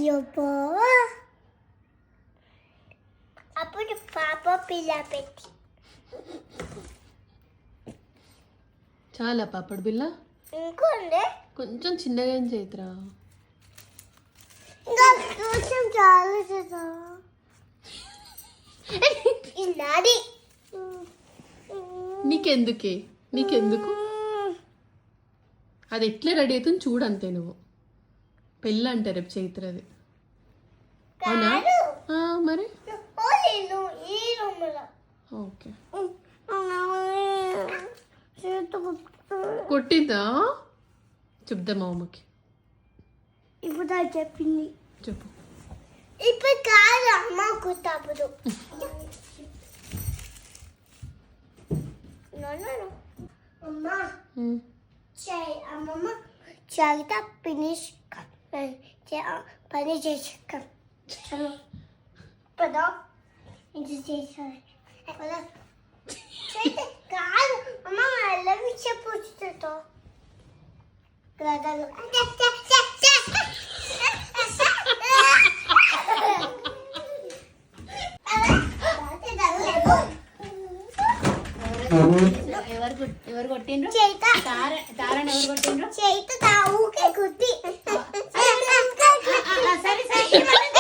అయ్యో అప్పుడు పాప పిల్ల పెట్టి చాలా పాపడు బిల్ల ఇంకోండి కొంచెం చిన్నగా ఏం చేతురా ఇంకా కొంచెం చాలా చేద్దా ఇలాది నీకెందుకు అది ఎట్లా రెడీ అవుతుంది చూడంతే నువ్వు పెళ్ళి అంటే రేపు చైత్రది అవునా మరి ఓకే కొట్టిందా చెప్దామా అమ్మకి ఇప్పుడు చెప్పింది చెప్పు ఇప్పుడు కాదు అమ్మకు తప్పదు అమ్మా అమ్మమ్మ చాలా ఫినిష్ పని చేసాక పదా ఇది చేసాను కాదు అమ్మ అల్లవి చెప్పొచ్చుతో ఎవరు కొట్టిండ్రు చేత తారని ఎవరు కొట్టిండ్రు చేత ఊకే గుద్ది సరే